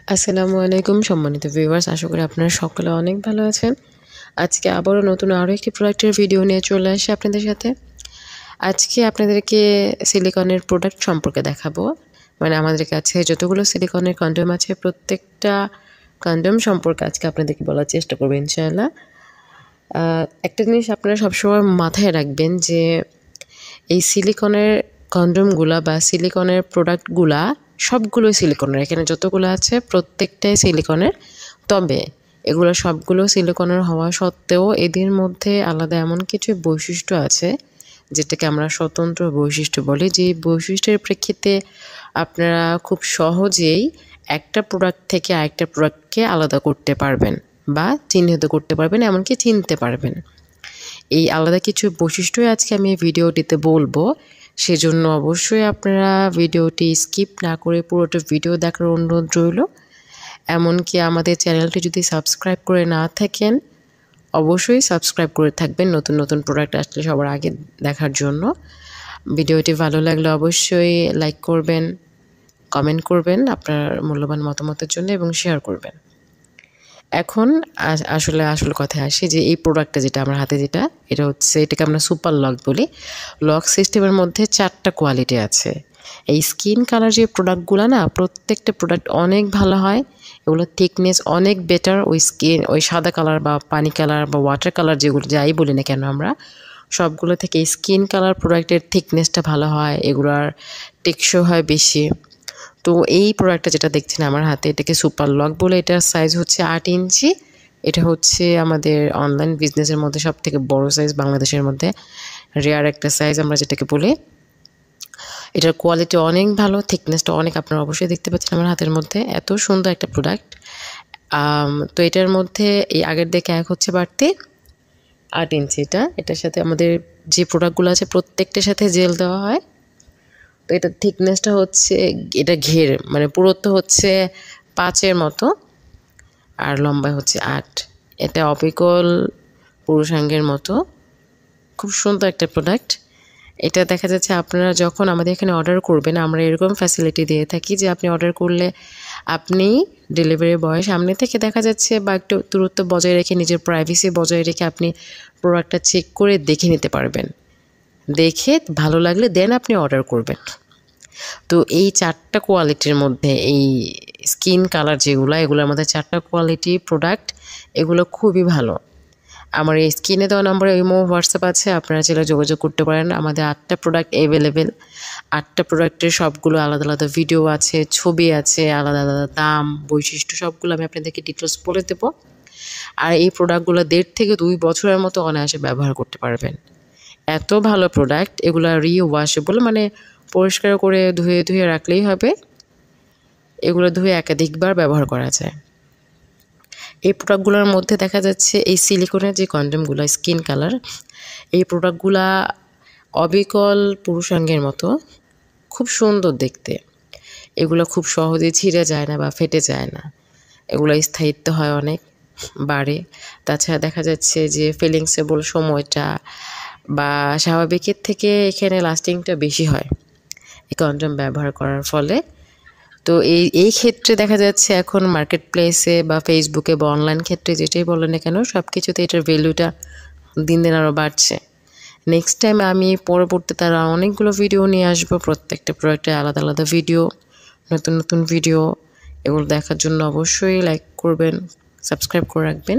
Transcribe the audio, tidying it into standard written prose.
আসসালামু আলাইকুম সম্মানিত ভিউয়ার্স, আশা করি আপনারা সকলে অনেক ভালো আছেন। আজকে আবারও নতুন আরও একটি প্রোডাক্টের ভিডিও নিয়ে চলে আসি আপনাদের সাথে। আজকে আপনাদেরকে সিলিকনের প্রোডাক্ট সম্পর্কে দেখাবো। মানে আমাদের কাছে যতগুলো সিলিকনের কন্ডোম আছে প্রত্যেকটা কন্ডোম সম্পর্কে আজকে আপনাদেরকে বলার চেষ্টা করব ইনশাআল্লাহ। একটা জিনিস আপনারা সবসময় মাথায় রাখবেন যে এই সিলিকনের কন্ডোমগুলা বা সিলিকনের প্রোডাক্টগুলা সবগুলোই সিলিকনের। এখানে যতগুলো আছে প্রত্যেকটাই সিলিকনের। তবে এগুলো সবগুলো সিলিকনের হওয়া সত্ত্বেও এদের মধ্যে আলাদা এমন কিছু বৈশিষ্ট্য আছে যেটাকে আমরা স্বতন্ত্র বৈশিষ্ট্য বলি। যে বৈশিষ্ট্যের প্রেক্ষিতে আপনারা খুব সহজেই একটা প্রোডাক্ট থেকে আরেকটা প্রোডাক্টকে আলাদা করতে পারবেন বা চিহ্নিত করতে পারবেন, এমনকি চিনতে পারবেন। এই আলাদা কিছু বৈশিষ্ট্যই আজকে আমি এই ভিডিওটিতে বলবো। সেজন্য অবশ্যই আপনারা ভিডিওটি স্কিপ না করে পুরোটা ভিডিও দেখার অনুরোধ রইল। এমনকি আমাদের চ্যানেলটি যদি সাবস্ক্রাইব করে না থাকেন অবশ্যই সাবস্ক্রাইব করে থাকবেন নতুন নতুন প্রোডাক্ট আসলে সবার আগে দেখার জন্য। ভিডিওটি ভালো লাগলে অবশ্যই লাইক করবেন, কমেন্ট করবেন আপনার মূল্যবান মতামতের জন্য এবং শেয়ার করবেন। এখন আসল কথায় আসি যে এই প্রোডাক্টটা যেটা আমার হাতে এটা হচ্ছে, এটাকে আমরা সুপার লক বলি। লক সিস্টেমের মধ্যে 4টা কোয়ালিটি আছে। এই স্কিন কালার যে প্রোডাক্টগুলো না, প্রত্যেকটা প্রোডাক্ট অনেক ভালো হয়। এগুলো থিকনেস অনেক বেটার। ওই সাদা কালার বা পানি কালার বা ওয়াটার কালার যেগুলো যাই বলি না কেন আমরা, সবগুলো থেকে স্কিন কালার প্রোডাক্টের থিকনেসটা ভালো হয়, এগুলোর টেকসই হয় বেশি। তো এই প্রোডাক্টটা যেটা দেখছেন আমার হাতে, এটাকে সুপার লক বলে। এটার সাইজ হচ্ছে 8 ইঞ্চি। এটা হচ্ছে আমাদের অনলাইন বিজনেসের মধ্যে সবথেকে বড় সাইজ, বাংলাদেশের মধ্যে রেয়ার একটা সাইজ আমরা যেটাকে বলি। এটার কোয়ালিটি অনেক ভালো, থিকনেসটা অনেক, আপনারা অবশ্যই দেখতে পাচ্ছেন আমার হাতের মধ্যে। এত সুন্দর একটা প্রোডাক্ট। তো এটার মধ্যে এই আগের দিকে এক হচ্ছে বাড়তি 8 ইঞ্চি। এটার সাথে আমাদের যে প্রোডাক্টগুলো আছে প্রত্যেকটার সাথে জেল দেওয়া হয়। তো এটার থিকনেসটা হচ্ছে, এটা ঘের মানে পুরুত্ব হচ্ছে 5-এর মতো আর লম্বায় হচ্ছে 8। এটা অবিকল পুরুষাঙ্গের মতো, খুব সুন্দর একটা প্রোডাক্ট। এটা দেখা যাচ্ছে আপনারা যখন আমাদের এখানে অর্ডার করবেন, আমরা এরকম ফ্যাসিলিটি দিয়ে থাকি যে আপনি অর্ডার করলে আপনি ডেলিভারি বয় সামনে থেকে দেখা যাচ্ছে বা একটু দূরত্ব বজায় রেখে, নিজের প্রাইভেসি বজায় রেখে আপনি প্রোডাক্টটা চেক করে দেখে নিতে পারবেন। দেখে ভালো লাগলে দেন আপনি অর্ডার করবেন। তো এই 4টা কোয়ালিটির মধ্যে এই স্কিন কালার এগুলোর মধ্যে 4টা কোয়ালিটি প্রোডাক্ট, এগুলো খুবই ভালো। আমার এই স্ক্রিনে দেওয়া নম্বরে ইমো, হোয়াটসঅ্যাপ আছে, আপনারা চাইলে যোগাযোগ করতে পারেন। আমাদের 8টা প্রোডাক্ট অ্যাভেলেবেল। 8টা প্রোডাক্টের সবগুলো আলাদা আলাদা ভিডিও আছে, ছবি আছে, আলাদা আলাদা দাম, বৈশিষ্ট্য সবগুলো আমি আপনাদেরকে ডিটেলস বলে দেবো। আর এই প্রোডাক্টগুলো 1.5 থেকে 2 বছরের মতো অনায়াসে ব্যবহার করতে পারবেন। এত ভালো প্রোডাক্ট। এগুলো রিওয়াশেবল, মানে পরিষ্কার করে ধুয়ে ধুয়ে রাখলেই হবে। এগুলো ধুয়ে একাধিকবার ব্যবহার করা যায়। এই প্রোডাক্টগুলোর মধ্যে দেখা যাচ্ছে এই সিলিকনের যে কন্ডোমগুলো স্কিন কালার, এই প্রোডাক্টগুলা অবিকল পুরুষাঙ্গের মতো, খুব সুন্দর দেখতে। এগুলো খুব সহজে ছিঁড়ে যায় না বা ফেটে যায় না। এগুলো স্থায়িত্ব হয় অনেক, বাড়ে। তাছাড়া দেখা যাচ্ছে যে ফিলিংসেবল সময়টা বা স্বাভাবিকের থেকে এখানে লাস্টিংটা বেশি হয় এই কন্ডোম ব্যবহার করার ফলে। তো এই ক্ষেত্রে দেখা যাচ্ছে এখন মার্কেট প্লেসে বা ফেসবুকে বা অনলাইন ক্ষেত্রে যেটাই বলেন না কেন, সব কিছুতে এটার ভ্যালুটা দিন দিন আরও বাড়ছে। নেক্সট টাইম আমি পরবর্তীতে আরও অনেকগুলো ভিডিও নিয়ে আসবো, প্রত্যেকটা প্রোডাক্টে আলাদা আলাদা ভিডিও, নতুন নতুন ভিডিও। এগুলো দেখার জন্য অবশ্যই লাইক করবেন, সাবস্ক্রাইব করে রাখবেন।